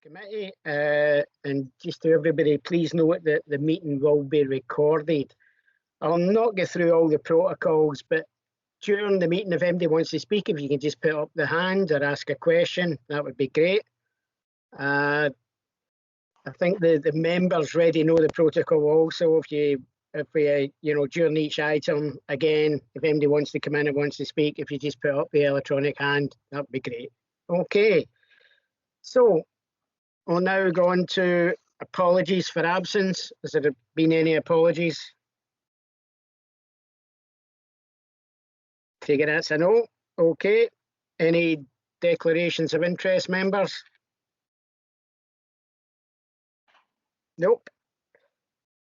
committee, and just to everybody, please note that the meeting will be recorded. I'll not go through all the protocols, but during the meeting, if anybody wants to speak, if you can just put up the hand or ask a question, that would be great. I think the members already know the protocol also. If we during each item, again, if anybody wants to come in and wants to speak, if you just put up the electronic hand, that would be great. Okay, so we'll now go on to apologies for absence. Has there been any apologies? Take it that's a no. Okay. Any declarations of interest, members? Nope.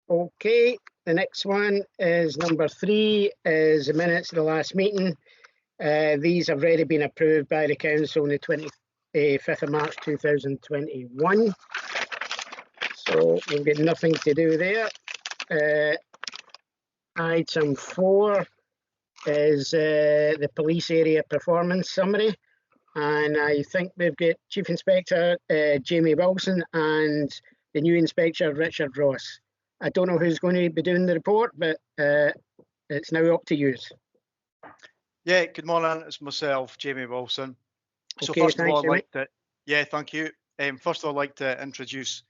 Okay. The next one is number 3, is the minutes of the last meeting. These have already been approved by the council on the 25th of March 2021. So we've got nothing to do there. Item 4 is the police area performance summary, and I think we've got Chief Inspector Jamie Wilson and the new Inspector Richard Ross. I don't know who's going to be doing the report, but it's now up to you. Yeah, good morning. It's myself, Jamie Wilson. So Okay, first of all, thanks, I'd like to, yeah, thank you. First of all, I'd like to introduce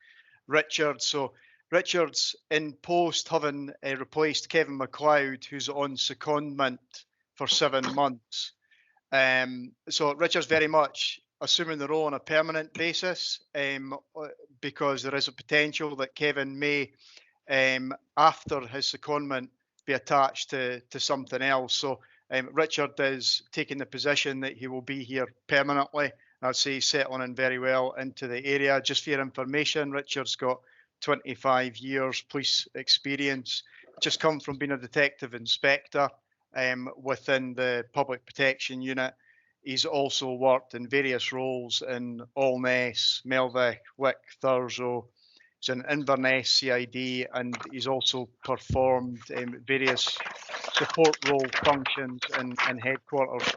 Richard. So Richard's in post, having replaced Kevin McLeod, who's on secondment for 7 months. So Richard's very much assuming the role on a permanent basis, because there is a potential that Kevin may, after his secondment, be attached to something else. So Richard is taking the position that he will be here permanently. I'd say he's settling in very well into the area. Just for your information, Richard's got 25 years police experience, just come from being a detective inspector within the public protection unit. He's also worked in various roles in Allness, Melvick, Wick, Thurso. He's in Inverness CID, and he's also performed various support role functions in headquarters.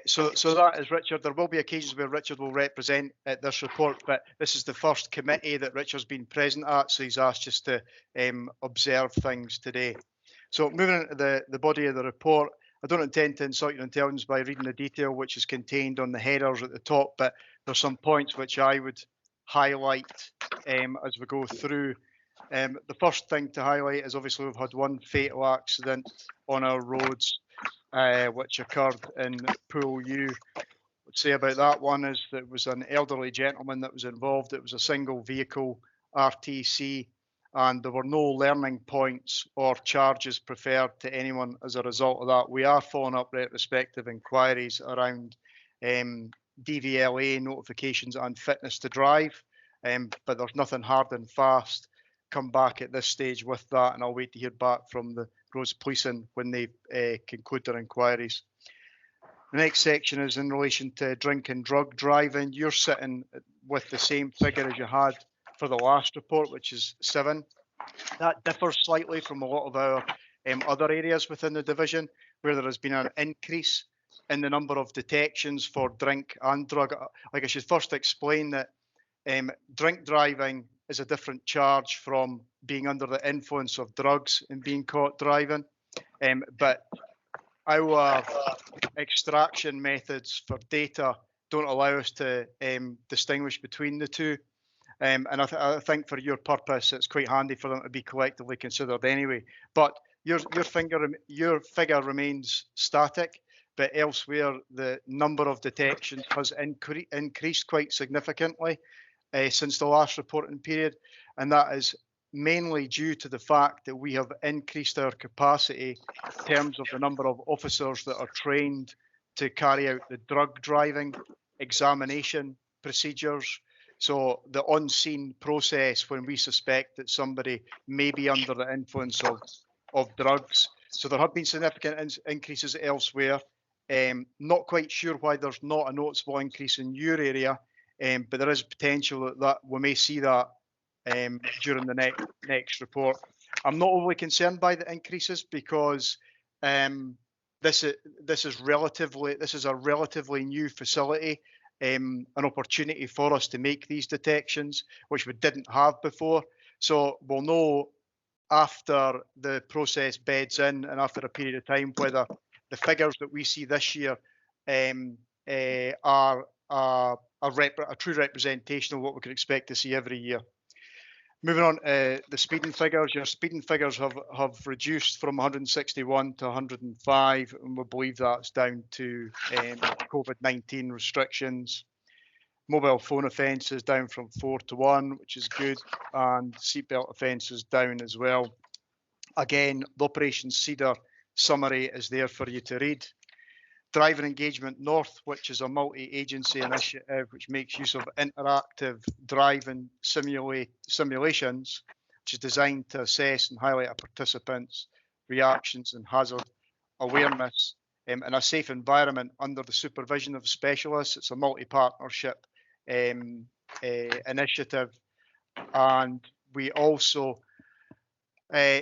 So that is Richard. There will be occasions where Richard will represent at this report, but this is the first committee that Richard's been present at, so he's asked just to observe things today. So moving into the body of the report, I don't intend to insult your intelligence by reading the detail which is contained on the headers at the top, but there's some points which I would highlight as we go through. The first thing to highlight is obviously we've had one fatal accident on our roads, which occurred in Pool U. What I'd say about that one is that it was an elderly gentleman that was involved. It was a single vehicle RTC, and there were no learning points or charges preferred to anyone as a result of that. We are following up retrospective inquiries around DVLA notifications and fitness to drive, but there's nothing hard and fast come back at this stage with that, and I'll wait to hear back from the roads policing when they conclude their inquiries. The next section is in relation to drink and drug driving. You're sitting with the same figure as you had for the last report, which is 7. That differs slightly from a lot of our other areas within the division, where there has been an increase in the number of detections for drink and drug. Like, I should first explain that drink driving is a different charge from being under the influence of drugs and being caught driving. But our extraction methods for data don't allow us to distinguish between the two. And I think for your purpose, it's quite handy for them to be collectively considered anyway. But your figure remains static, but elsewhere the number of detections has increased quite significantly since the last reporting period, and that is mainly due to the fact that we have increased our capacity in terms of the number of officers that are trained to carry out the drug driving examination procedures. So the on-scene process when we suspect that somebody may be under the influence of drugs. So there have been significant increases elsewhere. Not quite sure why there's not a noticeable increase in your area, but there is potential that we may see that during the next report. I'm not overly concerned by the increases because this is a relatively new facility an opportunity for us to make these detections, which we didn't have before. So we'll know after the process beds in and after a period of time whether the figures that we see this year are a true representation of what we could expect to see every year. Moving on, the speeding figures. Your speeding figures have reduced from 161 to 105, and we believe that's down to COVID-19 restrictions. Mobile phone offences down from 4 to 1, which is good, and seatbelt offences down as well. Again, the Operation Cedar summary is there for you to read. Driver Engagement North, which is a multi-agency initiative which makes use of interactive driving simulations, which is designed to assess and highlight a participants' reactions and hazard awareness in a safe environment under the supervision of specialists. It's a multi-partnership initiative, and we also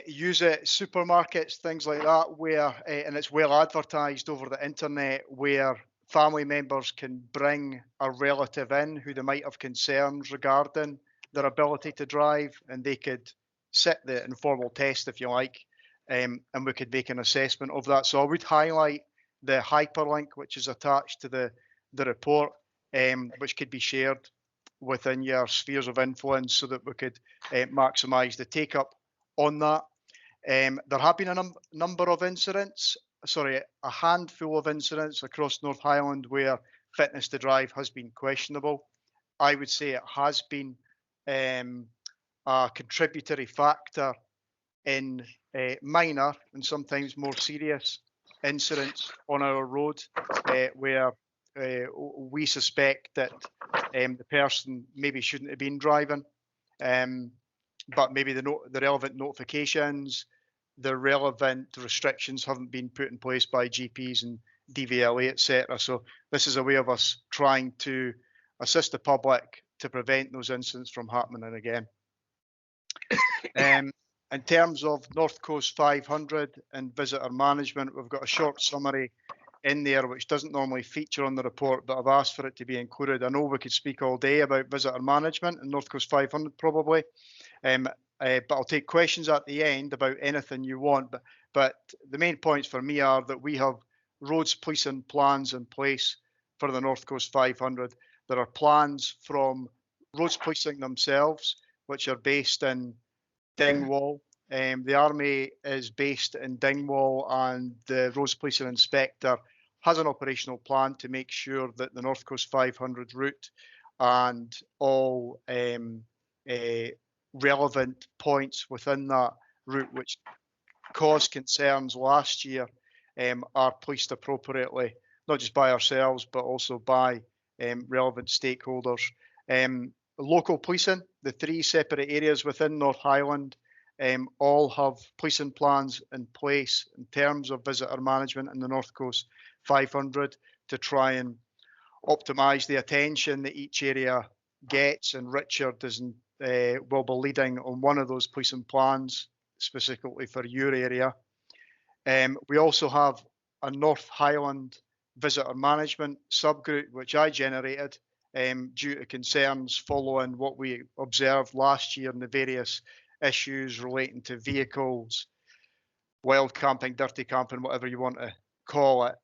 use it supermarkets, things like that, where and it's well advertised over the internet, where family members can bring a relative in who they might have concerns regarding their ability to drive, and they could sit the informal test, if you like, and we could make an assessment of that. So I would highlight the hyperlink which is attached to the report, which could be shared within your spheres of influence so that we could maximise the take up on that. There have been a number of incidents, a handful of incidents across North Highland where fitness to drive has been questionable. I would say it has been a contributory factor in minor and sometimes more serious incidents on our road where we suspect that the person maybe shouldn't have been driving, but maybe the relevant notifications, the relevant restrictions haven't been put in place by GPs and DVLA, etc. So this is a way of us trying to assist the public to prevent those incidents from happening again. In terms of North Coast 500 and visitor management, we've got a short summary in there which doesn't normally feature on the report, but I've asked for it to be included. I know we could speak all day about visitor management and North Coast 500 probably, but I'll take questions at the end about anything you want. But the main points for me are that we have roads policing plans in place for the North Coast 500. There are plans from roads policing themselves, which are based in Dingwall. The Army is based in Dingwall, and the roads policing inspector has an operational plan to make sure that the North Coast 500 route and all relevant points within that route which caused concerns last year are policed appropriately, not just by ourselves but also by relevant stakeholders. Local policing, the 3 separate areas within North Highland all have policing plans in place in terms of visitor management in the North Coast 500 to try and optimise the attention that each area gets, and Richard will be leading on one of those policing plans specifically for your area. We also have a North Highland visitor management subgroup which I generated due to concerns following what we observed last year in the various issues relating to vehicles, wild camping, dirty camping, whatever you want to call it.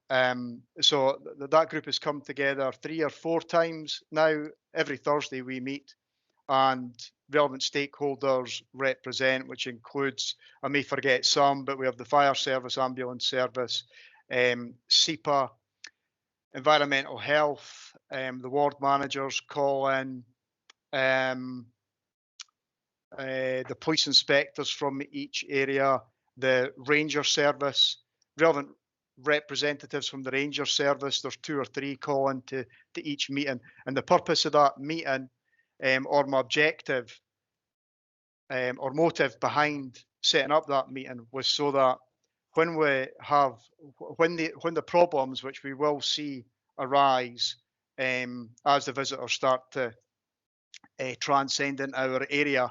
So that group has come together 3 or 4 times now. Every Thursday we meet and relevant stakeholders represent, which includes, I may forget some, but we have the fire service, ambulance service, SEPA, environmental health, the ward managers call in, the police inspectors from each area, the ranger service, relevant representatives from the ranger service. There's 2 or 3 call in to each meeting, and the purpose of that meeting or my objective or motive behind setting up that meeting was so that when the problems which we will see arise as the visitors start to transcend into our area,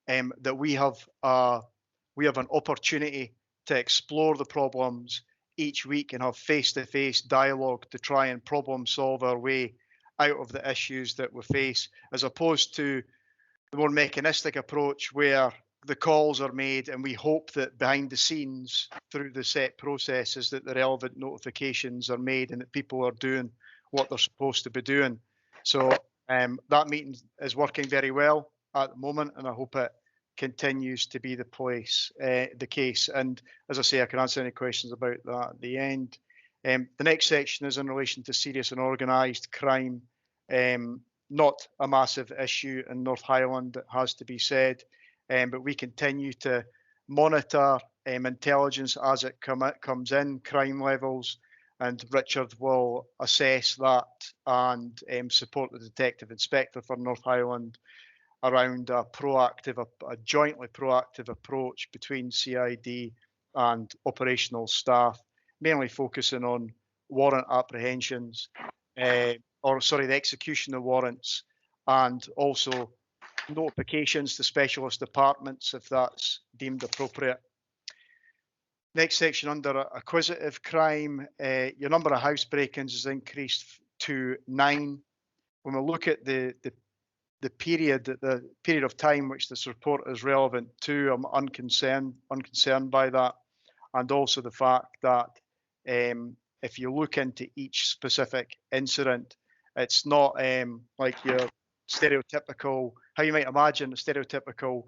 that we have an opportunity to explore the problems each week and have face-to-face dialogue to try and problem solve our way out of the issues that we face, as opposed to the more mechanistic approach where the calls are made and we hope that behind the scenes through the set processes that the relevant notifications are made and that people are doing what they're supposed to be doing. So that meeting is working very well at the moment, and I hope it continues to be the case. And as I say, I can answer any questions about that at the end. The next section is in relation to serious and organised crime. Not a massive issue in North Highland, it has to be said, but we continue to monitor intelligence as it comes in, crime levels, and Richard will assess that and support the Detective Inspector for North Highland around a jointly proactive approach between CID and operational staff, mainly focusing on warrant apprehensions, the execution of warrants, and also notifications to specialist departments if that's deemed appropriate. Next section, under acquisitive crime, your number of house break-ins has increased to 9. When we look at the period of time which this report is relevant to, I'm unconcerned by that, and also the fact that if you look into each specific incident, it's not like your stereotypical, how you might imagine a stereotypical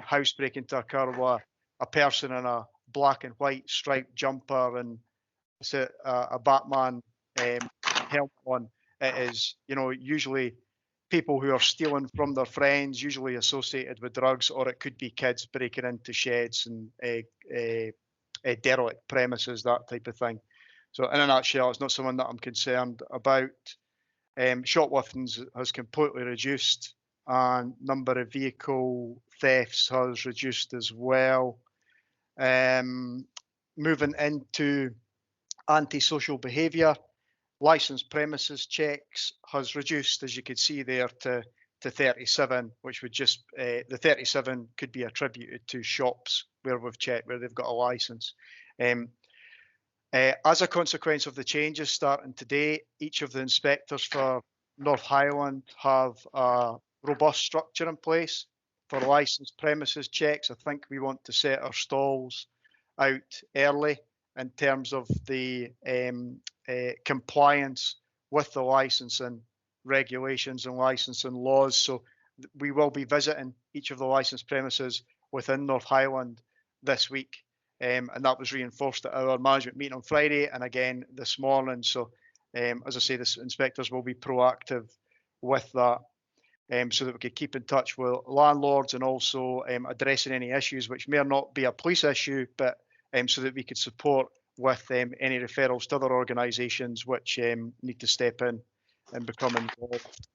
housebreaking to occur with a person in a black and white striped jumper and a Batman helmet on. It is, usually people who are stealing from their friends, usually associated with drugs, or it could be kids breaking into sheds and derelict premises, that type of thing. So in a nutshell, it's not something that I'm concerned about. Shoplifting has completely reduced, and number of vehicle thefts has reduced as well. Moving into antisocial behaviour, licensed premises checks has reduced, as you could see there, to 37, which would just the 37 could be attributed to shops where we've checked where they've got a license. As a consequence of the changes starting today, each of the inspectors for North Highland have a robust structure in place for licensed premises checks. I think we want to set our stalls out early in terms of the compliance with the licensing regulations and licensing laws. So we will be visiting each of the licensed premises within North Highland this week. And that was reinforced at our management meeting on Friday and again this morning. So as I say, the inspectors will be proactive with that so that we could keep in touch with landlords and also addressing any issues which may or not be a police issue, but so that we could support with any referrals to other organisations which need to step in and become involved.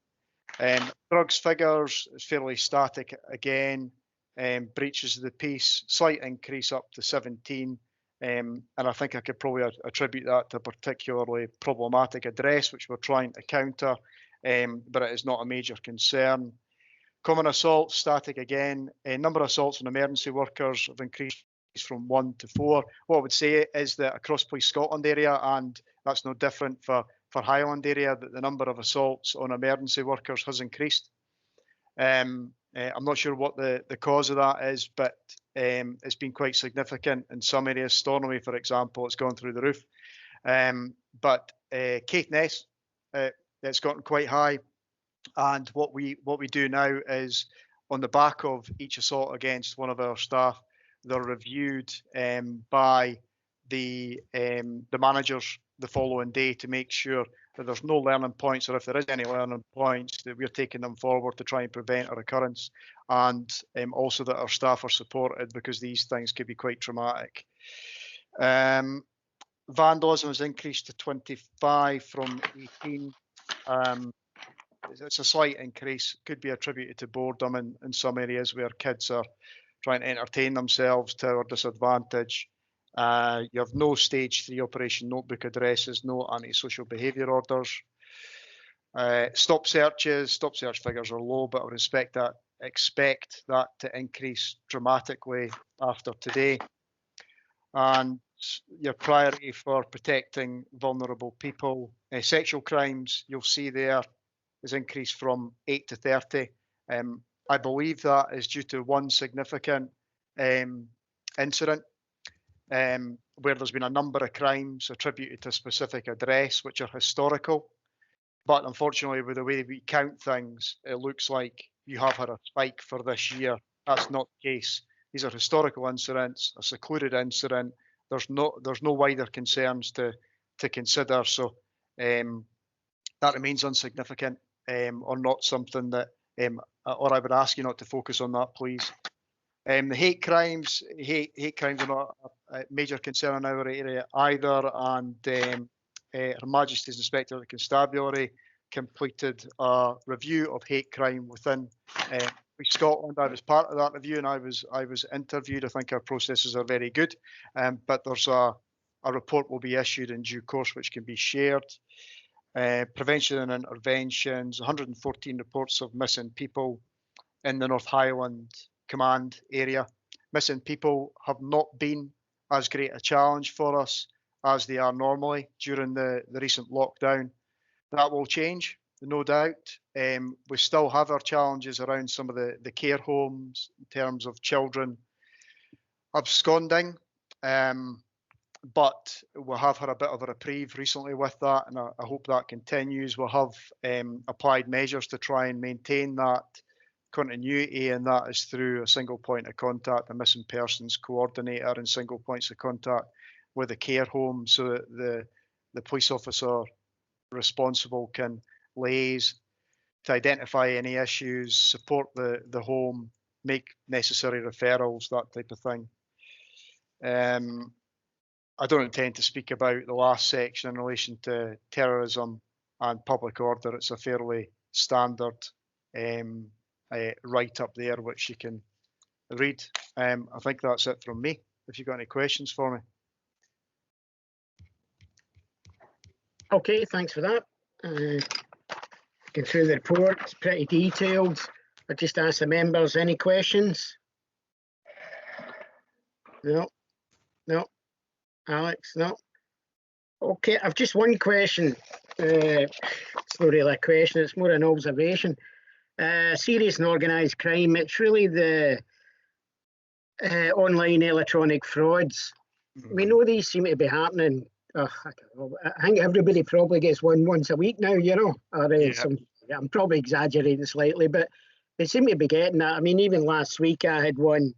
Drugs figures is fairly static again. Breaches of the peace, slight increase up to 17. And I think I could probably attribute that to a particularly problematic address, which we're trying to counter, but it is not a major concern. Common assaults, static again. Number of assaults on emergency workers have increased from 1 to 4. What I would say is that across Police Scotland area, and that's no different for Highland area, that the number of assaults on emergency workers has increased. I'm not sure what the cause of that is, but it's been quite significant in some areas. Stornoway, for example, it's gone through the roof. But Caithness, it's gotten quite high. And what we do now is, on the back of each assault against one of our staff, they're reviewed by the managers the following day to make sure that there's no learning points, or if there is any learning points, that we're taking them forward to try and prevent a recurrence, and also that our staff are supported, because these things could be quite traumatic. Vandalism has increased to 25 from 18. It's a slight increase, could be attributed to boredom in some areas where kids are trying to entertain themselves to our disadvantage. You have no stage 3 operation notebook addresses, no antisocial behaviour orders. Stop search figures are low, but I would expect that to increase dramatically after today. And your priority for protecting vulnerable people. Sexual crimes, you'll see there, has increased from 8 to 30. I believe that is due to one significant incident where there's been a number of crimes attributed to a specific address, which are historical. But unfortunately, with the way we count things, it looks like you have had a spike for this year. That's not the case. These are historical incidents, a secluded incident. There's no wider concerns to consider. So that remains insignificant, or not something that, or I would ask you not to focus on that, please. The hate crimes are not a major concern in our area either, and Her Majesty's Inspector of the Constabulary completed a review of hate crime within Scotland. I was part of that review, and I was interviewed. I think our processes are very good, but there's a report will be issued in due course, which can be shared. Prevention and interventions, 114 reports of missing people in the North Highland Command area. Missing people have not been as great a challenge for us as they are normally during the recent lockdown. That will change, no doubt. We still have our challenges around some of the care homes in terms of children absconding, but we have had a bit of a reprieve recently with that, and I hope that continues. We'll have applied measures to try and maintain that continuity, and that is through a single point of contact, a missing persons coordinator, and single points of contact with the care home, so that the police officer responsible can liaise to identify any issues, support the home, make necessary referrals, that type of thing. I don't intend to speak about the last section in relation to terrorism and public order. It's a fairly standard write up there, which you can read. I think that's it from me. If you've got any questions for me. Okay, thanks for that. Going through the report, it's pretty detailed. I just ask the members, any questions? No. Alex, no. Okay, I've just one question. It's not really a question, it's more an observation. Serious and organised crime, it's really the online electronic frauds. We know these seem to be happening. I don't know, I think everybody probably gets one once a week now, you know. Or, I'm probably exaggerating slightly, but they seem to be getting that. I mean, even last week I had one.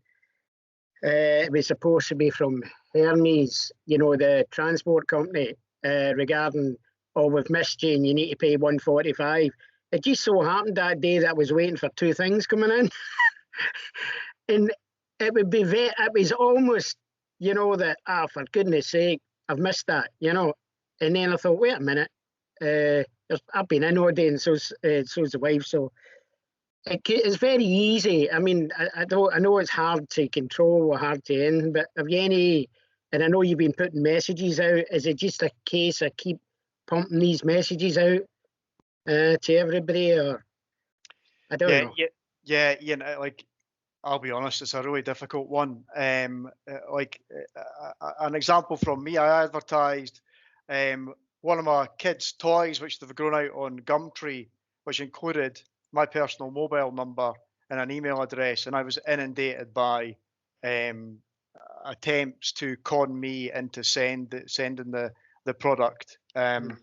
It was supposed to be from Hermes, you know, the transport company, regarding, oh, we've missed you and you need to pay 145. It just so happened that day that I was waiting for two things coming in. And it would be it was almost, you know, that, for goodness sake, I've missed that, you know. And then I thought, wait a minute, I've been in all day, and so's the wife, so it's very easy. I mean, I know it's hard to control or hard to end, but have you any, and I know you've been putting messages out, is it just a case of keep pumping these messages out to everybody, or I don't know? Yeah, like, I'll be honest, it's a really difficult one. Like an example from me, I advertised one of my kids' toys, which they've grown out on Gumtree, which included my personal mobile number and an email address, and I was inundated by attempts to con me into sending the product. And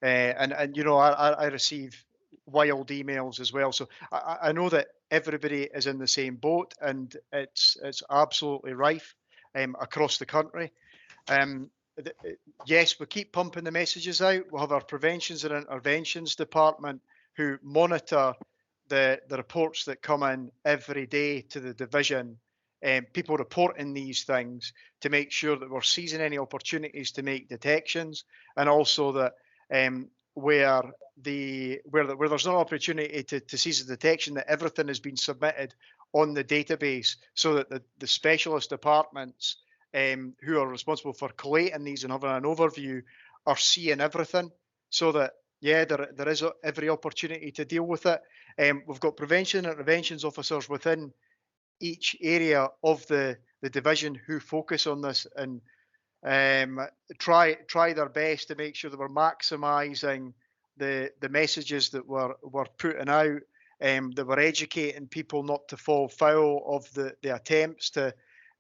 you know, I receive wild emails as well. So I know that everybody is in the same boat, and it's absolutely rife across the country. Yes, we keep pumping the messages out. We'll have our preventions and interventions department who monitor the reports that come in every day to the division, people reporting these things, to make sure that we're seizing any opportunities to make detections, and also that where there's no opportunity to seize a detection, that everything has been submitted on the database, so that the specialist departments who are responsible for collating these and having an overview are seeing everything, so that there is every opportunity to deal with it. We've got prevention and interventions officers within each area of the division who focus on this and try their best to make sure that we're maximising the messages that were putting out, that were educating people not to fall foul of the attempts to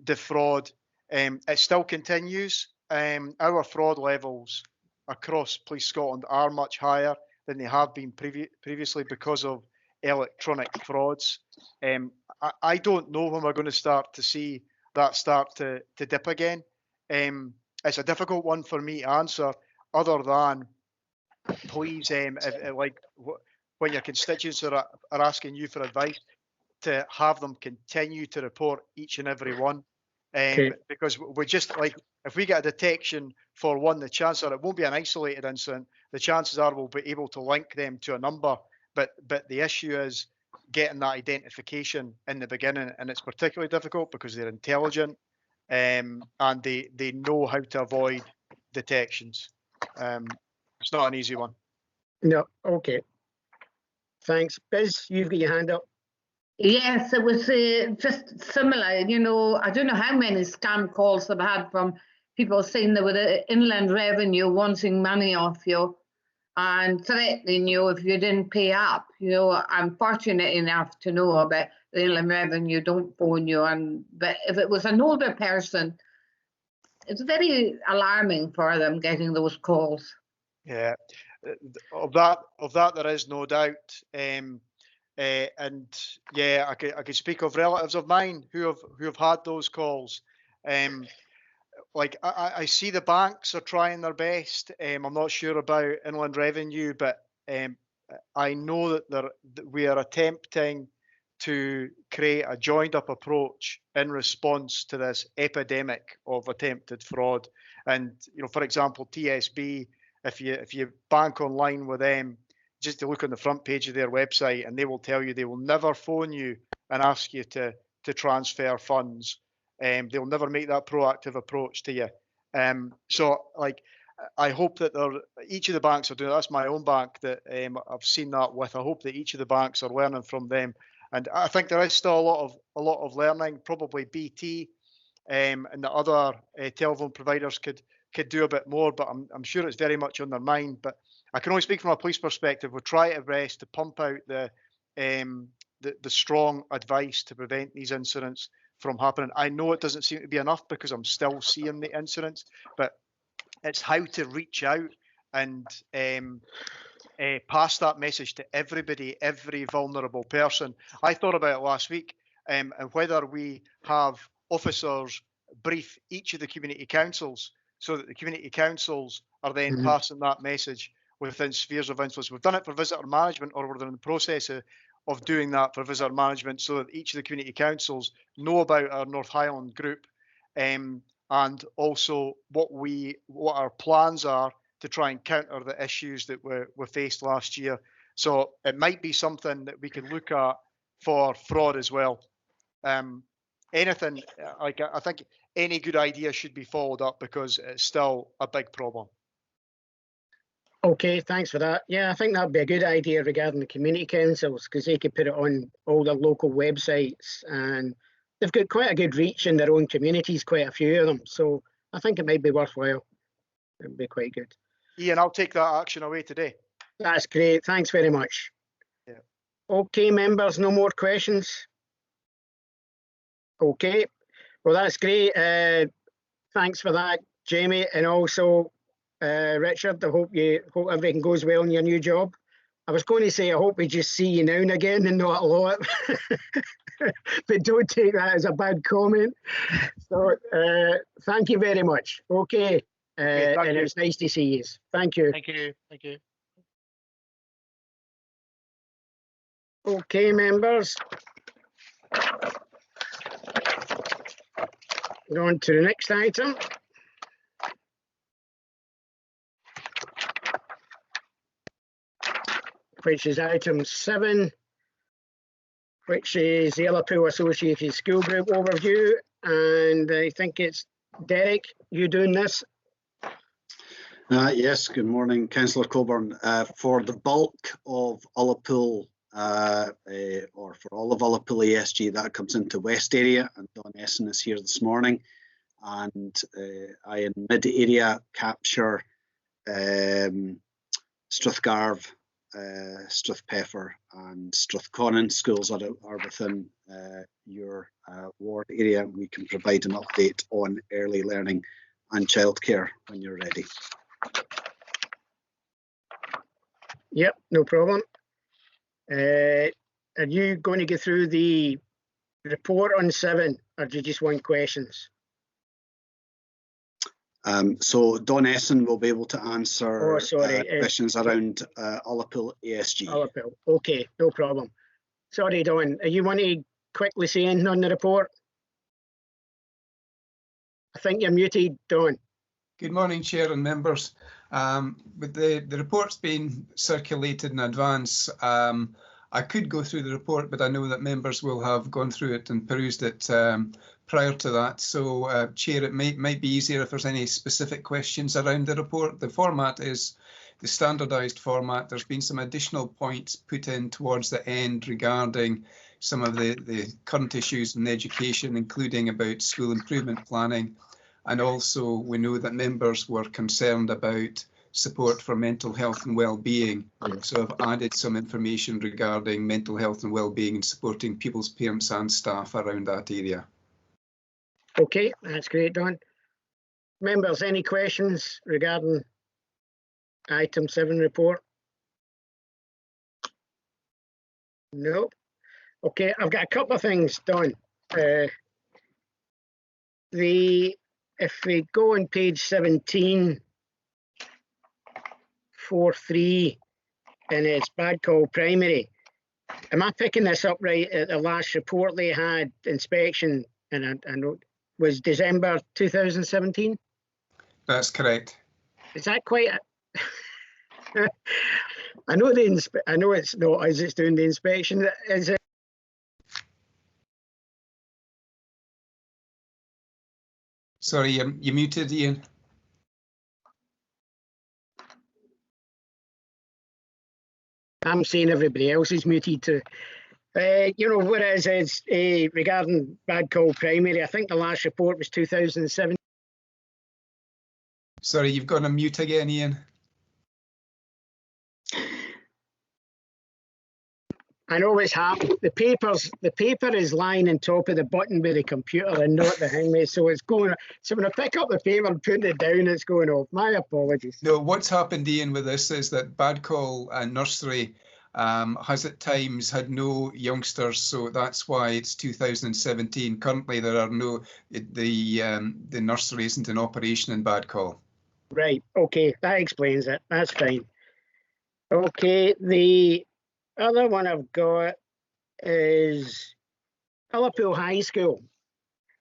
defraud. It still continues. Our fraud levels across Police Scotland are much higher than they have been previously because of electronic frauds. I don't know when we're going to start to see that start to dip again. It's a difficult one for me to answer, other than please, when your constituents are asking you for advice, to have them continue to report each and every one. Okay. Because we just, like, if we get a detection for one, the chances are it won't be an isolated incident. The chances are we'll be able to link them to a number. But the issue is getting that identification in the beginning, and it's particularly difficult because they're intelligent, and they know how to avoid detections. It's not an easy one. No. Okay. Thanks. Biz, you've got your hand up. Yes, it was just similar. You know, I don't know how many scam calls I've had from people saying they were the Inland Revenue wanting money off you and threatening you if you didn't pay up. You know, I'm fortunate enough to know about the Inland Revenue don't phone you. But if it was an older person, it's very alarming for them getting those calls. Yeah, of that there is no doubt. And yeah, I could speak of relatives of mine who have had those calls. Like I see the banks are trying their best. I'm not sure about Inland Revenue, but I know that we are attempting to create a joined up approach in response to this epidemic of attempted fraud. And you know, for example, TSB, if you bank online with them, just to look on the front page of their website, and they will tell you they will never phone you and ask you to transfer funds. They'll never make that proactive approach to you. So, like, I hope that each of the banks are doing. That's my own bank that I've seen that with. I hope that each of the banks are learning from them, and I think there is still a lot of learning. Probably BT and the other telephone providers could do a bit more, but I'm sure it's very much on their mind. But I can only speak from a police perspective. We'll try our best to pump out the strong advice to prevent these incidents from happening. I know it doesn't seem to be enough because I'm still seeing the incidents, but it's how to reach out and pass that message to everybody, every vulnerable person. I thought about it last week, and whether we have officers brief each of the community councils so that the community councils are then passing that message within spheres of influence. We've done it for visitor management, or we're in the process of doing that for visitor management, so that each of the community councils know about our North Highland group, and also what our plans are to try and counter the issues that we faced last year. So it might be something that we can look at for fraud as well. Anything, like, I think any good idea should be followed up because it's still a big problem. Okay, thanks for that. Yeah, I think that'd be a good idea regarding the community councils, because they could put it on all their local websites, and they've got quite a good reach in their own communities, quite a few of them. So I think it might be worthwhile. It'd be quite good. Ian, I'll take that action away today. That's great. Thanks very much. Yeah. Okay, members, no more questions? Okay, well, that's great. Thanks for that, Jamie, and also Richard. I hope everything goes well in your new job. I was going to say I hope we just see you now and again and not a lot, but don't take that as a bad comment. So thank you very much. Okay, and it's nice to see you. Thank you. Thank you. Thank you. Okay, members. Go on to the next item. Which is item 7, which is the Ullapool Associated School Group overview. And I think it's Derek, you doing this? Yes, good morning, Councillor Coburn. For the bulk of Ullapool, or for all of Ullapool ESG, that comes into West area, and Don Essen is here this morning. And I in mid area capture Strathgarv, Strathpeffer and Strathconnan schools are within your ward area. We can provide an update on early learning and childcare when you're ready. Yep, no problem. Are you going to go through the report on 7, or do you just want questions? So Don Essen will be able to answer questions around Ullapool ASG. Ullapool, okay, no problem. Sorry, Don, are you want to quickly say anything on the report? I think you're muted, Don. Good morning, Chair and members. With the report's been circulated in advance, I could go through the report, but I know that members will have gone through it and perused it prior to that. So, Chair, it might be easier if there's any specific questions around the report. The format is the standardised format. There's been some additional points put in towards the end regarding some of the current issues in education, including about school improvement planning. And also, we know that members were concerned about support for mental health and well-being. So I've added some information regarding mental health and well-being and supporting pupils, parents and staff around that area. Okay, that's great, Don. Members, any questions regarding item 7 report? No. Okay, I've got a couple of things, Don. If we go on page 17, 4.3, and it's Badcall Primary. Am I picking this up right? At the last report they had inspection, and I know was December 2017. That's correct. Is that quite? I know I know it's not as it's doing the inspection. Is it? Sorry, you muted, Ian. I'm saying everybody else is muted too. You know, whereas it's regarding Badcall Primary, I think the last report was 2007. Sorry, you've gone on mute again, Ian. I know what's happened. The paper is lying on top of the button by the computer and not behind me, so it's going. So when I pick up the paper and put it down, it's going off. My apologies. No, what's happened, Ian, with this is that Badcall Nursery has at times had no youngsters, so that's why it's 2017. Currently, there are no. The nursery isn't in operation in Badcall. Right. Okay, that explains it. That's fine. Okay, the other one I've got is Ullapool High School.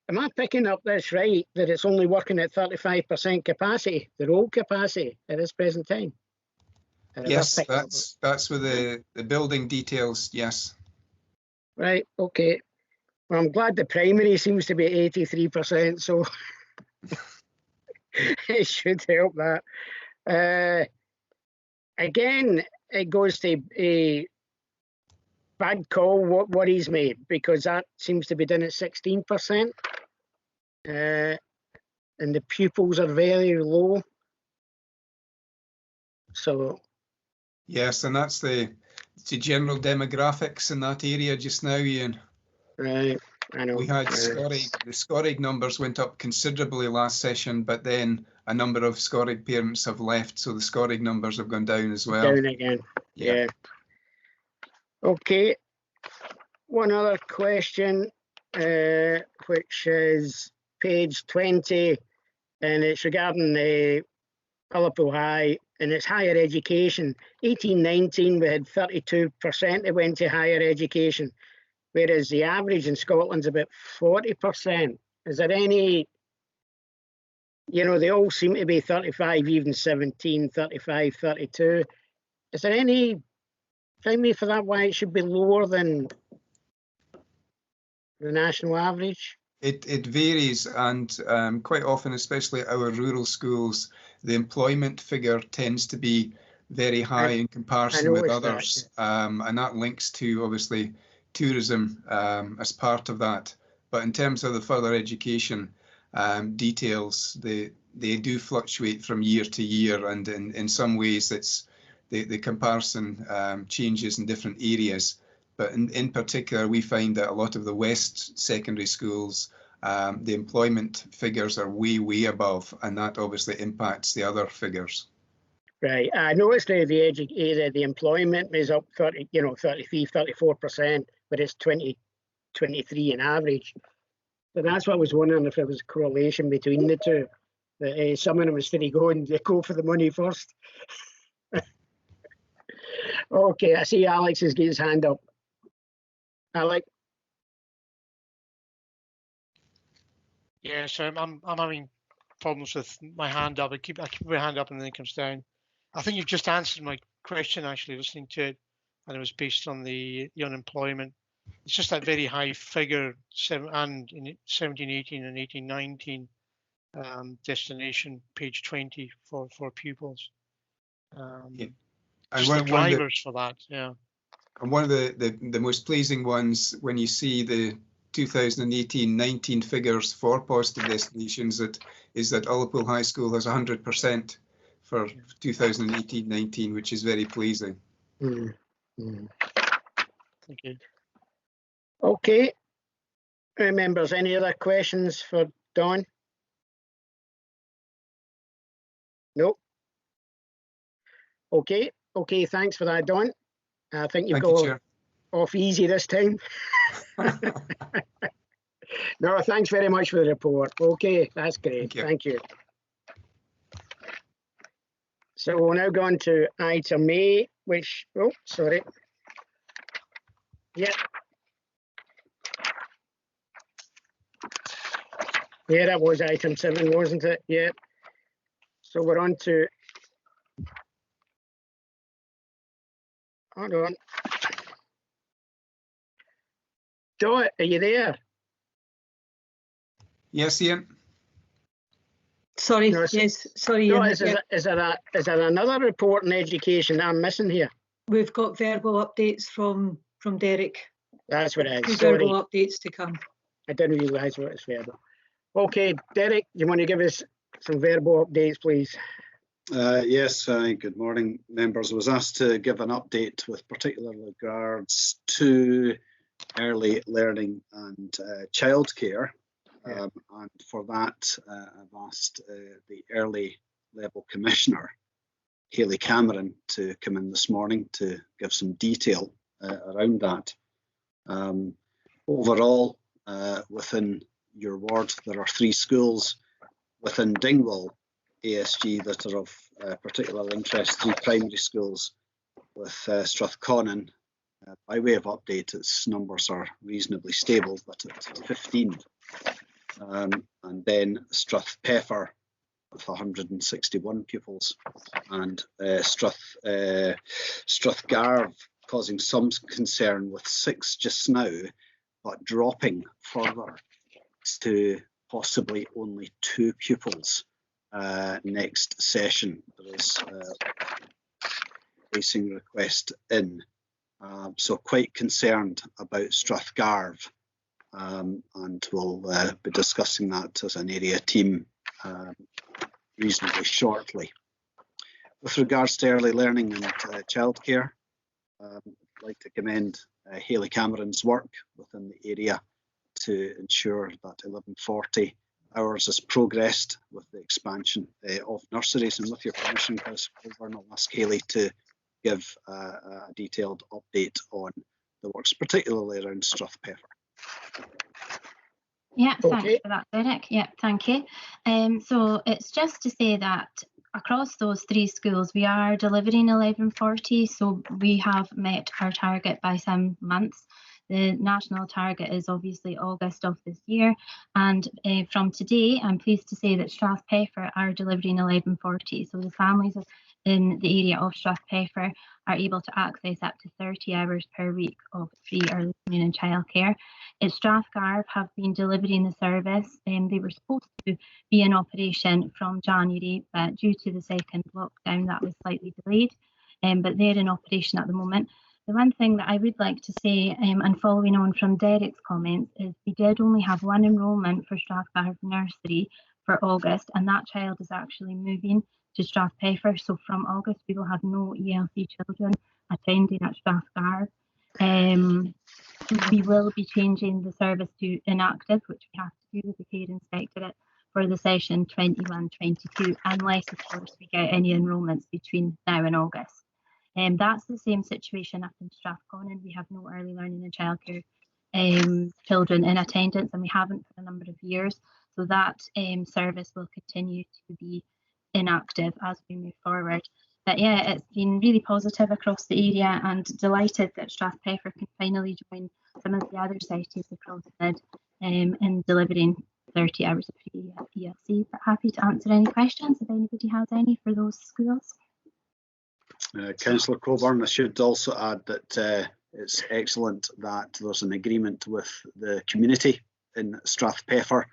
Am I picking up this right, that it's only working at 35% capacity, the roll capacity at this present time? Yes, that's with the building details, yes. Right, okay. Well, I'm glad the primary seems to be 83%, so it should help that. Again, it goes to a bad call. What worries me, because that seems to be done at 16%, and the pupils are very low. So yes, and that's the general demographics in that area just now, Ian. Right, I know. We had the Scorrig numbers went up considerably last session, but then a number of Scorrig parents have left, so the Scorrig numbers have gone down as well. Down again, yeah. Okay, one other question, which is page 20, and it's regarding the Ullapool High, and it's higher education. 18-19, we had 32% that went to higher education, whereas the average in Scotland's about 40%. Is there any, you know, they all seem to be 35, even 17, 35, 32. Is there any primary for that, why it should be lower than the national average? It varies, and quite often, especially our rural schools, the employment figure tends to be very high in comparison with others, and that links to obviously tourism as part of that. But in terms of the further education details, they do fluctuate from year to year, and in some ways it's the comparison changes in different areas. But in particular, we find that a lot of the West secondary schools, the employment figures are way above, and that obviously impacts the other figures. Right. I noticed the employment is up 33, 34%, but it's 23 in average. So that's what I was wondering, if there was a correlation between the two. That some of them was going to go for the money first. Okay, I see Alex has got his hand up. Alex. Yes, I'm having problems with my hand up. I keep my hand up and then it comes down. I think you've just answered my question, actually, listening to it, and it was based on the unemployment. It's just that very high figure, and in 17-18 and 18-19 destination, page 20 for pupils. Yeah. And just the drivers for that, yeah. And one of the most pleasing ones, when you see the 2018-19 figures for positive destinations, is that Ullapool High School has 100% for 2018-19, which is very pleasing. Thank you. Okay. Members, any other questions for Don? Nope. Okay. Okay, thanks for that, Don. I think you've got off easy this time. No, thanks very much for the report. Okay, that's great. Thank you. So we'll now go on to item A, which, oh, sorry. Yeah. Yeah, that was item 7, wasn't it? Yeah. So we're on to, hold on. Joe, are you there? Yes, Ian. Sorry, no, yes, sorry. No, is there another report on education that I'm missing here? We've got verbal updates from Derek. That's what it is. Verbal updates to come. I didn't realise what it's verbal. Okay, Derek, you want to give us some verbal updates, please? Yes, good morning, members. I was asked to give an update with particular regards to early learning and childcare. And for that, I've asked the early level commissioner, Hayley Cameron, to come in this morning to give some detail around that. Overall, within your ward, there are 3 schools within Dingwall ASG that are of particular interest, 3 primary schools with Strathconnan. By way of update, its numbers are reasonably stable, but at 15. And then Strathpeffer with 161 pupils, and Strathgarv causing some concern with 6 just now, but dropping further to possibly only 2 pupils next session. There is a racing request in. So quite concerned about Strathgarv, and we'll be discussing that as an area team reasonably shortly. With regards to early learning and childcare, I'd like to commend Hayley Cameron's work within the area to ensure that 1140 hours has progressed with the expansion of nurseries. And with your permission, Chris, I'll ask Hayley to give a detailed update on the works, particularly around Strathpeffer. Yeah, thanks for that, Derek. Yeah, thank you. So it's just to say that across those 3 schools, we are delivering 1140, so we have met our target by some months. The national target is obviously August of this year, and from today, I'm pleased to say that Strathpeffer are delivering 1140. So the families in the area of Strathpeffer are able to access up to 30 hours per week of free early learning and childcare. Strathgarv have been delivering the service, and they were supposed to be in operation from January, but due to the second lockdown, that was slightly delayed, but they're in operation at the moment. The one thing that I would like to say, and following on from Derek's comments, is we did only have 1 enrolment for Strathpeffer Nursery for August, and that child is actually moving to Strathpeffer. So from August, we will have no ELC children attending at Strathgar. We will be changing the service to inactive, which we have to do with the Care Inspectorate for the session 21-22, unless, of course, we get any enrolments between now and August. That's the same situation up in Strathconnell. We have no early learning and childcare children in attendance, and we haven't for a number of years. So that service will continue to be inactive as we move forward. But yeah, it's been really positive across the area, and delighted that Strathpeffer can finally join some of the other cities across NID in delivering 30 hours of free ELC. But happy to answer any questions if anybody has any for those schools. Councillor Coburn, I should also add that it's excellent that there's an agreement with the community in Strathpeffer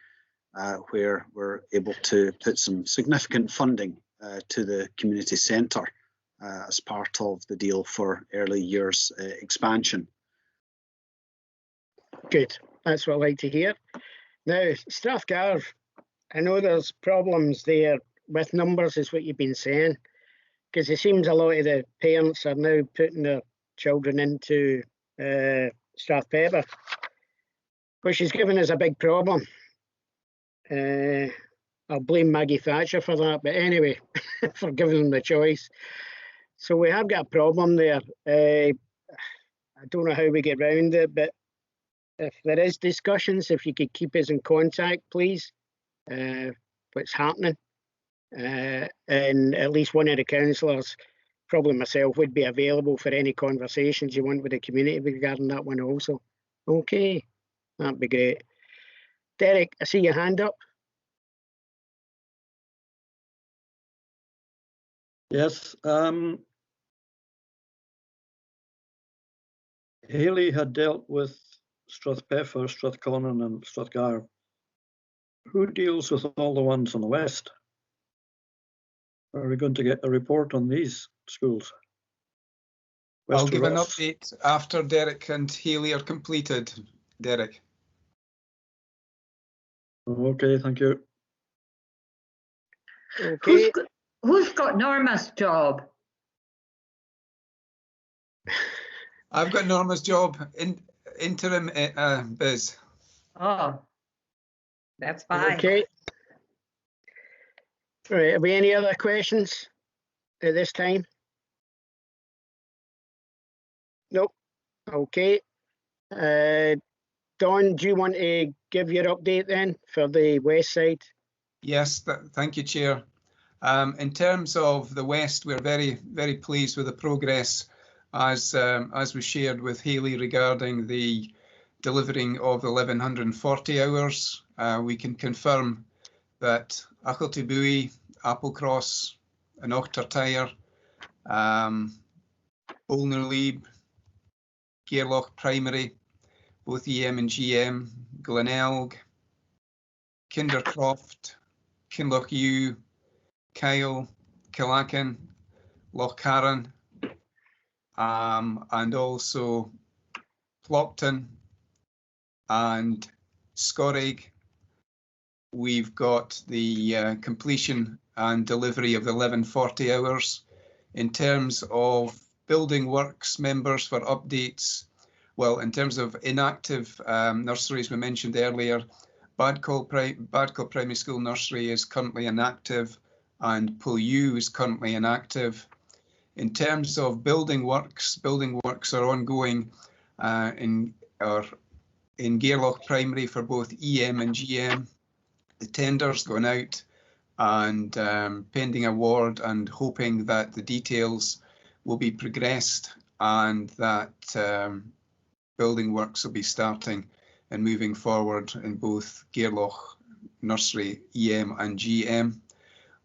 where we're able to put some significant funding to the community centre as part of the deal for early years expansion. Good, that's what I like to hear. Now, Strathgar, I know there's problems there with numbers, is what you've been saying, because it seems a lot of the parents are now putting their children into Strathpeffer, which is giving us a big problem. I'll blame Maggie Thatcher for that, but anyway, for giving them the choice. So we have got a problem there. I don't know how we get round it, but if there is discussions, if you could keep us in contact, please, what's happening. And at least one of the councillors, probably myself, would be available for any conversations you want with the community regarding that one also. Okay, that'd be great. Derek, I see your hand up. Yes. Hayley had dealt with Strathpeffer, Strathconnell and Strathgar. Who deals with all the ones on the west? Are we going to get a report on these schools? I'll give an update after Derek and Hayley are completed, Derek. Okay, thank you. Okay. Who's got Norma's job? I've got Norma's job, interim biz. Oh, that's fine. Okay. Right, have we any other questions at this time? Nope. Okay. Don, do you want to give your update then for the west side? Yes, thank you, Chair. In terms of the west, we're very, very pleased with the progress as we shared with Hayley regarding the delivering of 1140 hours. We can confirm that Achiltibui, Applecross and Ochtertyre, Olnerlieb, Gairloch Primary, both EM and GM, Glenelg, Kindercroft, Kinlochew, Kyle, Killacken, Lochcarron, and also Plockton and Scorrig. We've got the completion and delivery of the 1140 hours. In terms of building works members for updates, well, in terms of inactive nurseries we mentioned earlier, Badcoll Primary School Nursery is currently inactive and Pullew is currently inactive. In terms of building works are ongoing in Gairloch Primary for both EM and GM. The tender's gone out and pending award, and hoping that the details will be progressed and that building works will be starting and moving forward in both Gairloch Nursery, EM and GM.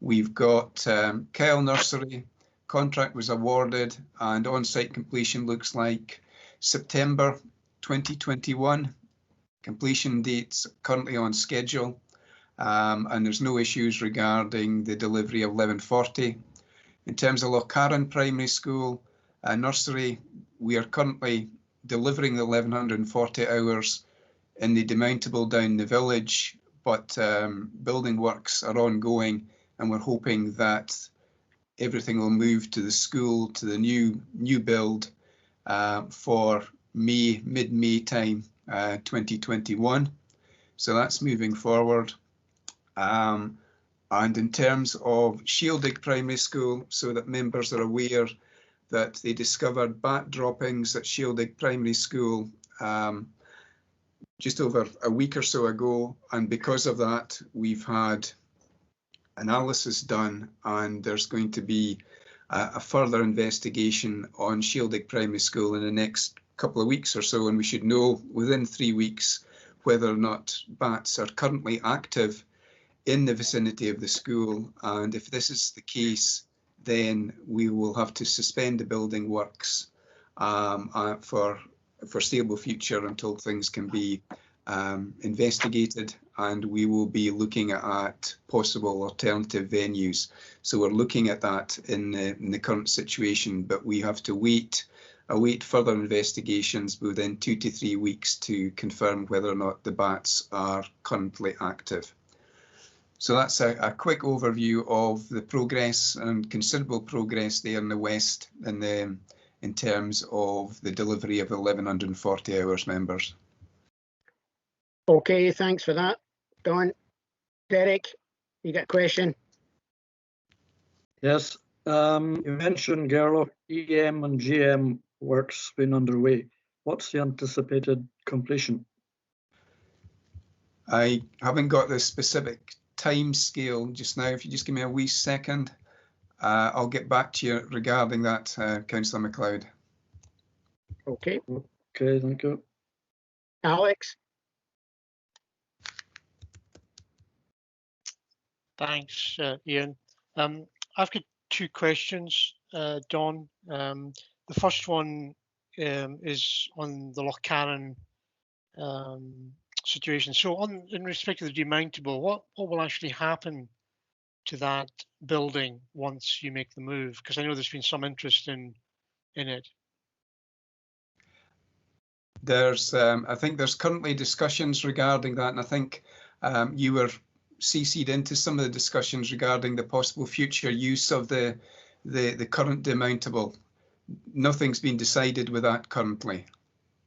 We've got Kyle Nursery, contract was awarded and on-site completion looks like September 2021. Completion dates currently on schedule, and there's no issues regarding the delivery of 1140. In terms of Lochcarron Primary School Nursery, we are currently delivering the 1140 hours in the demountable down the village, but building works are ongoing and we're hoping that everything will move to the school, to the new build for mid-May time 2021. So that's moving forward. And in terms of Shieldig Primary School, so that members are aware that they discovered bat droppings at Shieldig Primary School just over a week or so ago, and because of that we've had analysis done, and there's going to be a further investigation on Shieldig Primary School in the next couple of weeks or so, and we should know within 3 weeks whether or not bats are currently active in the vicinity of the school. And if this is the case, then we will have to suspend the building works for foreseeable future until things can be investigated, and we will be looking at possible alternative venues. So we're looking at that in the current situation, but we have to await further investigations within 2 to 3 weeks to confirm whether or not the bats are currently active. So that's a quick overview of the progress, and considerable progress there in the West in terms of the delivery of 1140 hours, members. Okay, thanks for that, Don. Derek, you got a question? Yes. You mentioned Gerlock EM and GM works been underway. What's the anticipated completion? I haven't got the specific time scale just now. If you just give me a wee second, I'll get back to you regarding that, Councillor MacLeod. Okay. Okay, thank you. Alex? Thanks, Ian. I've got 2 questions, Don. The first one is on the Locharan situation. So in respect of the demountable, what will actually happen to that building once you make the move? Because I know there's been some interest in it. I think there's currently discussions regarding that, and I think you were CC'd into some of the discussions regarding the possible future use of the current demountable. Nothing's been decided with that currently.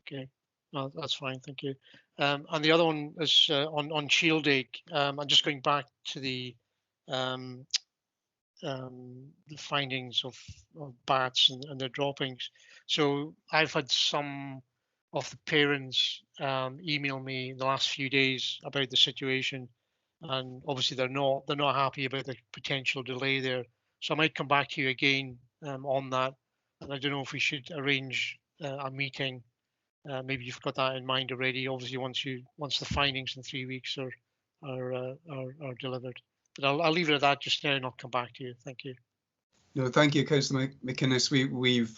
Okay, well, that's fine, thank you. And the other one is on Shieldig. I'm just going back to the findings of bats and their droppings. So I've had some of the parents email me in the last few days about the situation, and obviously they're not happy about the potential delay there. So I might come back to you again on that, and I don't know if we should arrange a meeting. Maybe you've got that in mind already. Obviously, once the findings in 3 weeks are delivered. But I'll leave it at that just now, and I'll come back to you. Thank you. No, thank you, Councillor McInnes. We've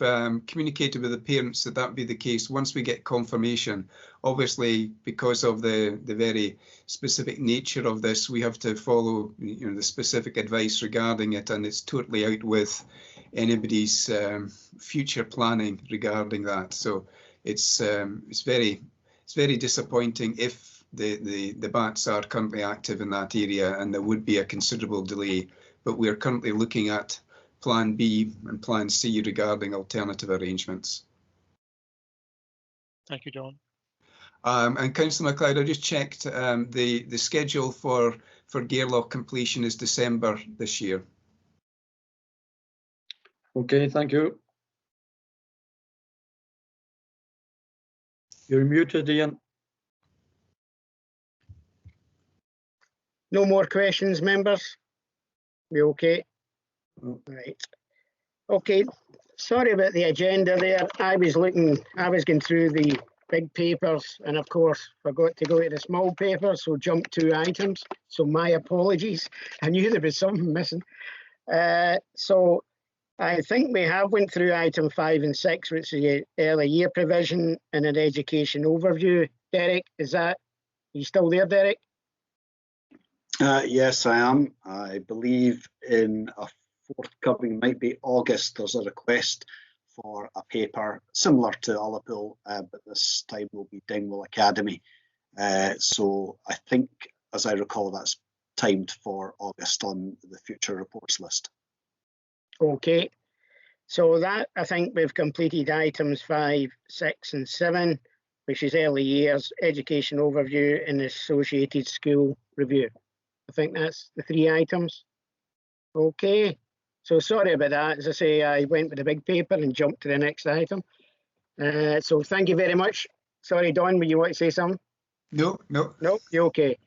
communicated with the parents that would be the case once we get confirmation. Obviously, because of the very specific nature of this, we have to follow the specific advice regarding it, and it's totally out with anybody's future planning regarding that. So it's very disappointing if the bats are currently active in that area, and there would be a considerable delay. But we are currently looking at Plan B and Plan C regarding alternative arrangements. Thank you, Don. And Councillor MacLeod, I just checked the schedule for Gairloch completion is December this year. Okay, thank you. You're muted, Ian. No more questions, members? We okay? Right. Okay, sorry about the agenda there. I was going through the big papers, and of course forgot to go to the small papers, so jumped 2 items. So my apologies. I knew there was something missing. So I think we have went through item 5 and 6, which is the early year provision and an education overview. Derek, are you still there, Derek? Yes, I am. I believe in a forthcoming, might be August, there's a request for a paper similar to Ullapool, but this time will be Dingwall Academy. So I think, as I recall, that's timed for August on the future reports list. Okay, so that, I think we've completed items 5, 6 and 7, which is early years, education overview and associated school review. I think that's the 3 items. Okay, so sorry about that. As I say, I went with a big paper and jumped to the next item. So thank you very much. Sorry, Don, would you want to say something? No. Nope, you okay.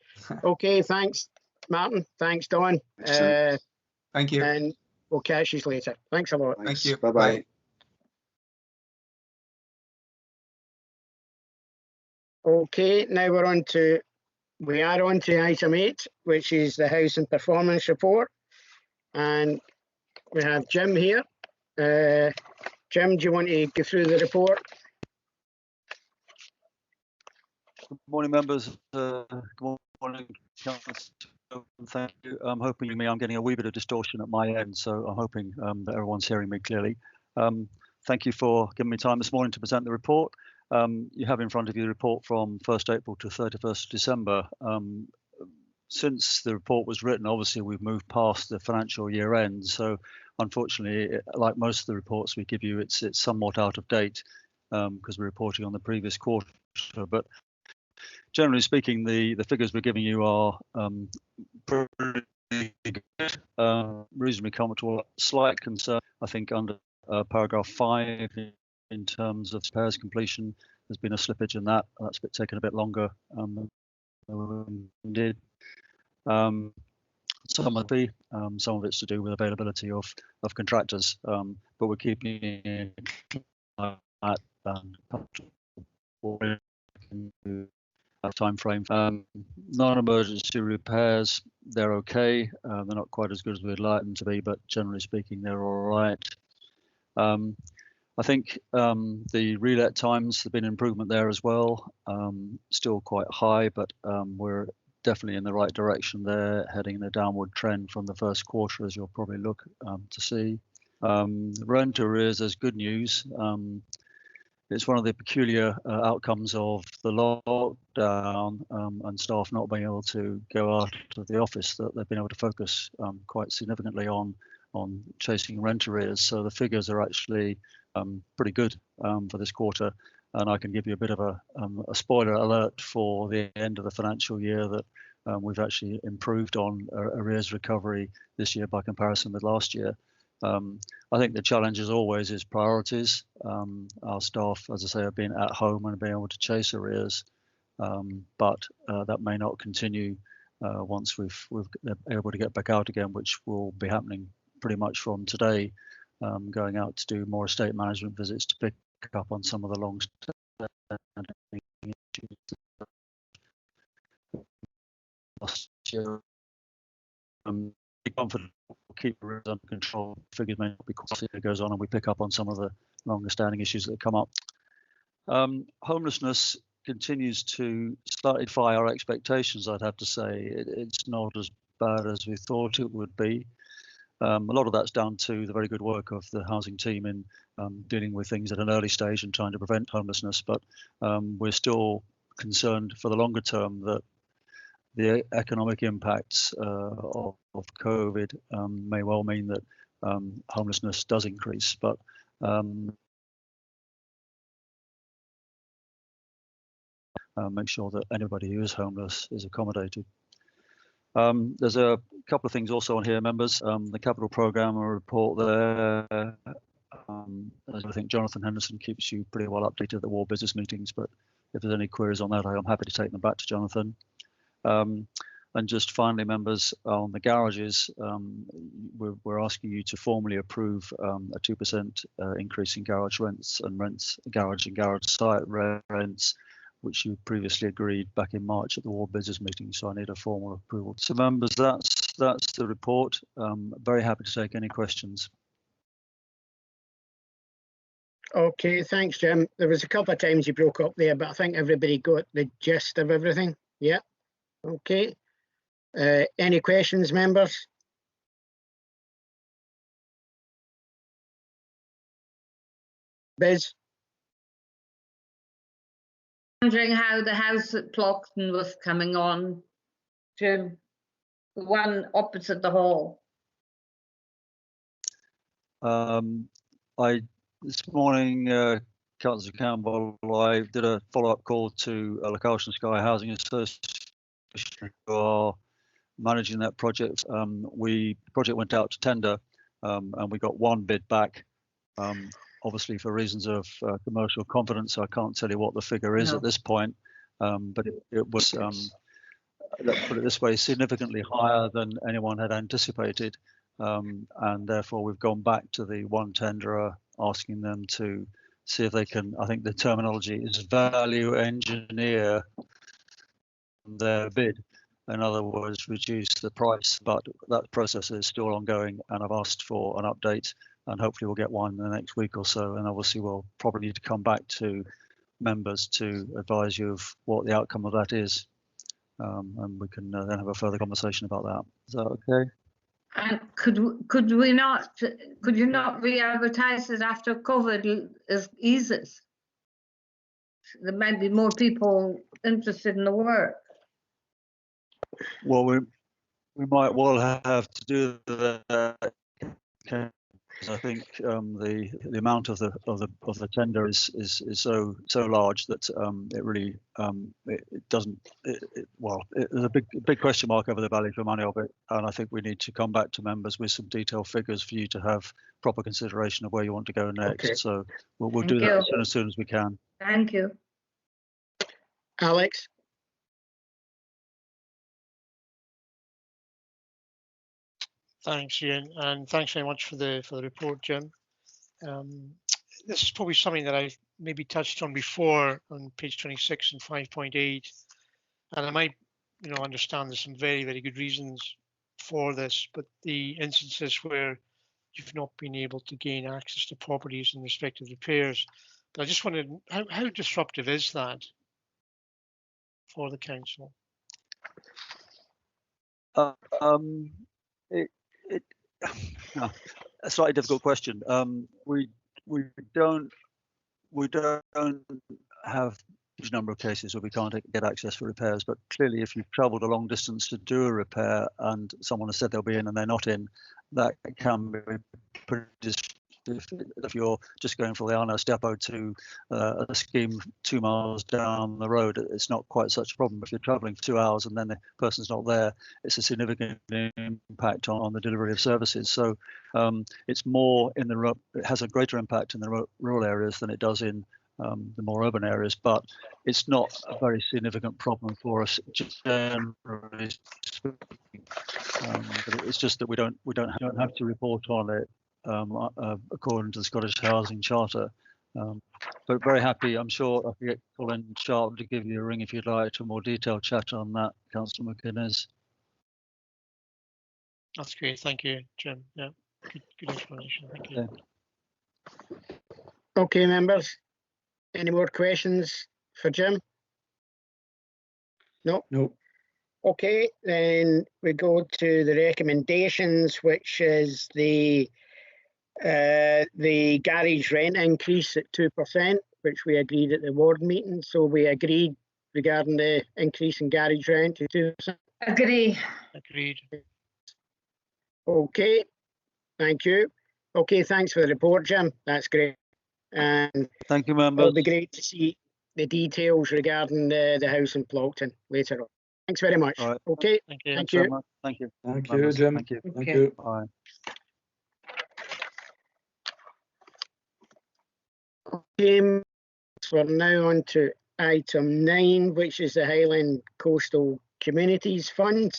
Okay, thanks, Martin. Thanks, Don. Thank you. And we'll catch you later. Thanks a lot. Thank you. Bye-bye. Okay, now we are on to item 8, which is the housing performance report. And we have Jim here. Jim, do you want to go through the report? Good morning, members. Good morning, Councillor. Thank you. I'm hoping I'm getting a wee bit of distortion at my end, so I'm hoping that everyone's hearing me clearly. Thank you for giving me time this morning to present the report. You have in front of you the report from 1st April to 31st December. Since the report was written, obviously we've moved past the financial year end, so unfortunately, like most of the reports we give you, it's somewhat out of date because we're reporting on the previous quarter. But generally speaking, the figures we're giving you are pretty good, reasonably comfortable. Slight concern, I think, under paragraph 5 in terms of repairs completion. There's been a slippage in that. That's taken a bit longer than we did. Some of it's to do with availability of contractors, but we're keeping at time frame. Non-emergency repairs, they're okay. They're not quite as good as we'd like them to be, but generally speaking, they're all right. I think the relet times have been an improvement there as well. Still quite high, but we're definitely in the right direction there, heading in a downward trend from the first quarter, as you'll probably look to see. Rent arrears is good news. It's one of the peculiar outcomes of the lockdown and staff not being able to go out of the office, that they've been able to focus quite significantly on chasing rent arrears. So the figures are actually pretty good for this quarter. And I can give you a bit of a spoiler alert for the end of the financial year that we've actually improved on arrears recovery this year by comparison with last year. I think the challenge as always is priorities. Our staff, as I say, have been at home and been able to chase arrears, but that may not continue once we're able to get back out again, which will be happening pretty much from today, going out to do more estate management visits to pick up on some of the long-standing issues last year. Be confident we'll keep arrears under control. Figures may not be quite as it goes on, and we pick up on some of the longer-standing issues that come up. Homelessness continues to slightly defy our expectations, I'd have to say. It's not as bad as we thought it would be. A lot of that's down to the very good work of the housing team in dealing with things at an early stage and trying to prevent homelessness. But we're still concerned for the longer term that the economic impacts of COVID may well mean that homelessness does increase. But make sure that anybody who is homeless is accommodated. There's a couple of things also on here, members. The capital programme report there. I think Jonathan Henderson keeps you pretty well updated at the ward business meetings, but if there's any queries on that, I'm happy to take them back to Jonathan. And just finally, members, on the garages, we're asking you to formally approve a 2% increase in garage rents and garage and garage site rents, which you previously agreed back in March at the ward business meeting. So I need a formal approval. So members, that's the report. Very happy to take any questions. Okay, thanks, Jim. There was a couple of times you broke up there, but I think everybody got the gist of everything. Yeah. Okay. Any questions, members? Biz? Wondering how the house at Plockton was coming on, Jim, the one opposite the hall. This morning, Councillor Campbell, I did a follow-up call to Lochalsh and Skye Housing Association, who are managing that project. Project went out to tender, and we got one bid back. Obviously, for reasons of commercial confidence, I can't tell you what the figure is at this point, but it was, let's put it this way, significantly higher than anyone had anticipated. And therefore we've gone back to the one tenderer, asking them to see if they can, I think the terminology is value engineer their bid. In other words, reduce the price, but that process is still ongoing, and I've asked for an update, and hopefully we'll get one in the next week or so. And obviously we'll probably need to come back to members to advise you of what the outcome of that is. And we can then have a further conversation about that. Is that okay? And could you not re-advertise it after COVID eases? There might be more people interested in the work. Well, we might well have to do that. I think the amount of the tender is so large that it really it doesn't well, there's a big question mark over the value for money of it, and I think we need to come back to members with some detailed figures for you to have proper consideration of where you want to go next. Okay. So we'll do that as soon as we can. Thank you. Alex. Thanks, Ian, and thanks very much for the report, Jim. This is probably something that I've maybe touched on before on page 26 and 5.8, and I might, understand there's some very, very good reasons for this, but the instances where you've not been able to gain access to properties in respect of repairs. But I just wondered, how disruptive is that for the council? A slightly difficult question. We don't have a huge number of cases where we can't get access for repairs, but clearly if you've travelled a long distance to do a repair and someone has said they'll be in and they're not in, that can be pretty if you're just going from the Arnos depot to a scheme 2 miles down the road, it's not quite such a problem. If you're travelling for 2 hours and then the person's not there, it's a significant impact on the delivery of services. So it's more in the it has a greater impact in the rural areas than it does in the more urban areas, but it's not a very significant problem for us generally speaking. But it's just that we don't have to report on it according to the Scottish Housing Charter. But very happy. I'm sure I can get Colin Sharp to give you a ring if you'd like to a more detailed chat on that, Councillor McInnes. That's great. Thank you, Jim. Yeah, good explanation. Thank you. Okay, members. Any more questions for Jim? No? No. Okay, then we go to the recommendations, which is the garage rent increase at 2%, which we agreed at the ward meeting. So we agreed regarding the increase in garage rent to 2%. Agree. Agreed. Okay, thank you. Okay, thanks for the report, Jim. That's great. And thank you, members. It'll be great to see the details regarding the house in Ploughton later on. Thanks very much. Right. Okay. Thank you. Thank you. Thank you. Thank you, Jim. Thank you. Thank you. Bye. Okay, we're now on to item 9, which is the Highland Coastal Communities Fund.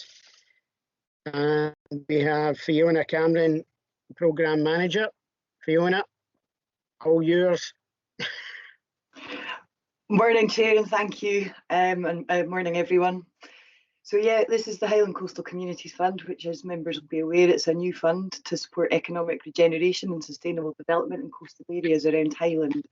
And we have Fiona Cameron, Programme Manager. Fiona, all yours. Morning, Chair, and thank you. And morning, everyone. So yeah, this is the Highland Coastal Communities Fund, which, as members will be aware, it's a new fund to support economic regeneration and sustainable development in coastal areas around Highland.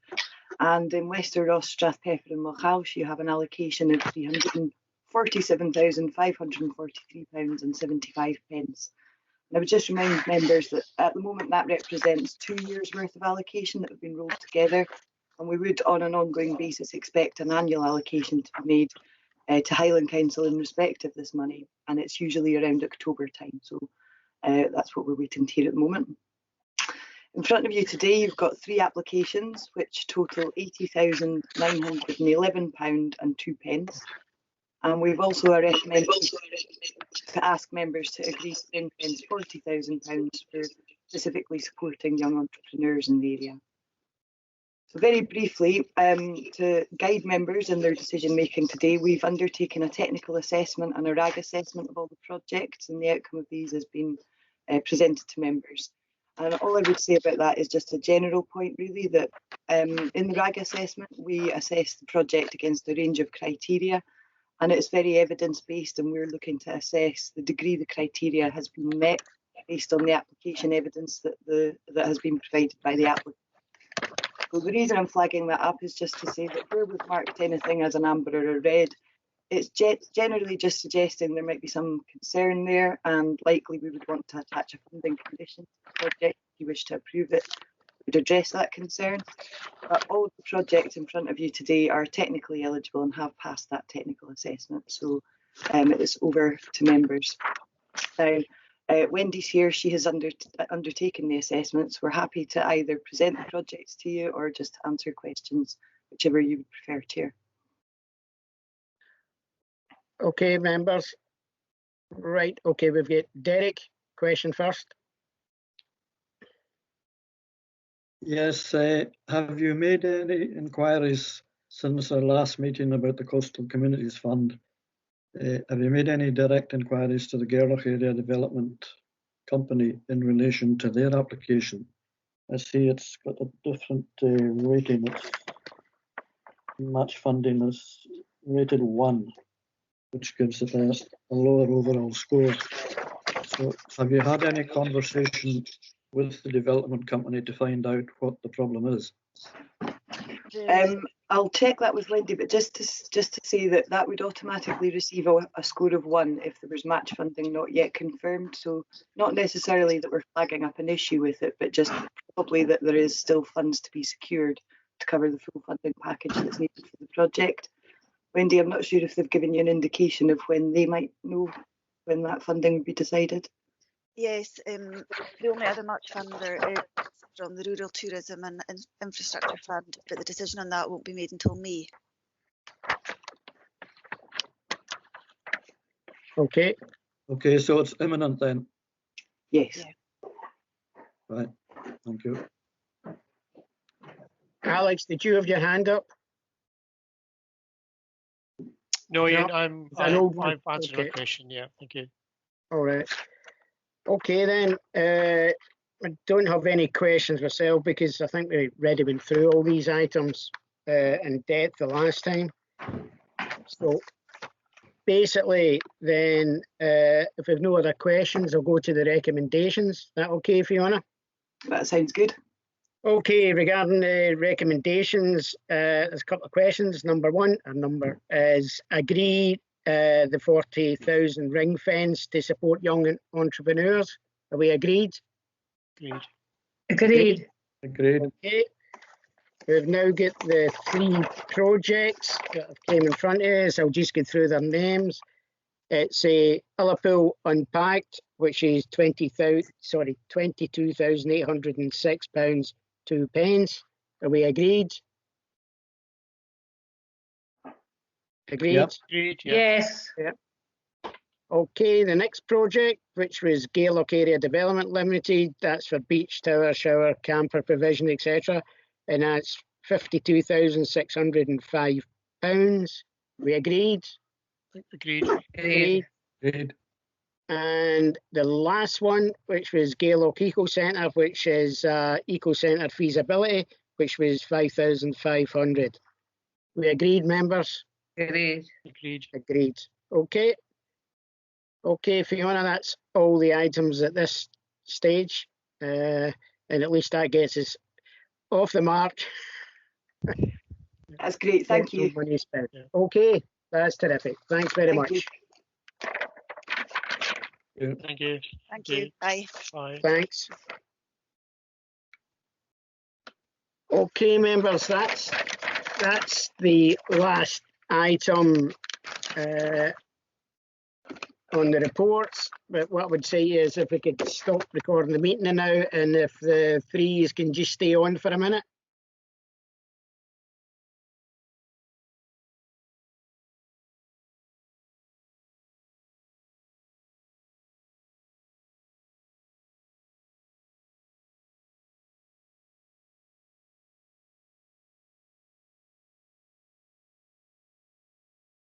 And in Wester Ross, Strathpeffer and Lochalsh, you have an allocation of £347,543.75. And I would just remind members that at the moment that represents 2 years' worth of allocation that have been rolled together, and we would on an ongoing basis expect an annual allocation to be made to Highland Council in respect of this money, and it's usually around October time, so that's what we're waiting to hear at the moment. In front of you today, you've got 3 applications which total £80,911 and 2 pence. And we've also recommended to ask members to agree to ring-fence £40,000 for specifically supporting young entrepreneurs in the area. So very briefly, to guide members in their decision making today, we've undertaken a technical assessment and a RAG assessment of all the projects, and the outcome of these has been presented to members. And all I would say about that is just a general point, really, that in the RAG assessment, we assess the project against a range of criteria, and it's very evidence-based, and we're looking to assess the degree the criteria has been met based on the application evidence that has been provided by the applicant. So the reason I'm flagging that up is just to say that where we've marked anything as an amber or a red, it's generally just suggesting there might be some concern there, and likely we would want to attach a funding condition to the project if you wish to approve it, would address that concern. But all of the projects in front of you today are technically eligible and have passed that technical assessment, so it's over to members. Now, Wendy's here, she has undertaken the assessments. We're happy to either present the projects to you or just answer questions, whichever you would prefer, Chair. Okay, members. Right, okay, we've got Derek, question first. Yes, have you made any inquiries since our last meeting about the Coastal Communities Fund? Have you made any direct inquiries to the Gairloch Area Development Company in relation to their application? I see it's got a different rating. It's match funding is rated 1, which gives it a lower overall score. So have you had any conversation with the development company to find out what the problem is? I'll check that with Wendy, but just to say that would automatically receive a score of 1 if there was match funding not yet confirmed. So not necessarily that we're flagging up an issue with it, but just probably that there is still funds to be secured to cover the full funding package that's needed for the project. Wendy, I'm not sure if they've given you an indication of when they might know when that funding will be decided. Yes, the only other match funder is from the Rural Tourism and Infrastructure Fund, but the decision on that won't be made until May. Okay. Okay, so it's imminent then? Yes. Yeah. Right, thank you. Alex, did you have your hand up? No, Ian, No, I've answered okay. my question. Yeah, thank you. All right. Okay, then. I don't have any questions myself because I think we already went through all these items in depth the last time. So basically, then, if we've no other questions, I'll go to the recommendations. Is that okay, Fiona? That sounds good. Okay, regarding the recommendations, there's a couple of questions. Number 1, our number is agree the 40,000 ring fence to support young entrepreneurs. Are we agreed? Agreed. Agreed. Okay. We've now got the 3 projects that came in front of us. I'll just go through their names. It's a Ullapool Unpacked, which is £22,806 2 pence. Are we agreed? Agreed? Yep. Agreed, yeah. Yes. Yeah. Okay, the next project, which was Gairloch Area Development Limited, that's for beach, tower, shower, camper provision, etc. And that's £52,605. We agreed? Agreed. Agreed. Agreed. And the last one, which was Gairloch Eco Centre, which is Eco Centre feasibility, which was 5,500. We agreed, members? Agreed. Agreed. Agreed. Okay. Okay, Fiona, that's all the items at this stage. And at least that gets us off the mark. That's great. Thank you. Money spent. Yeah. Okay, that's terrific. Thanks very much. You. Thank you. Thank you. Bye. Bye. Thanks. Okay, members, that's the last item on the reports. But what I would say is if we could stop recording the meeting now, and if the threes can just stay on for a minute.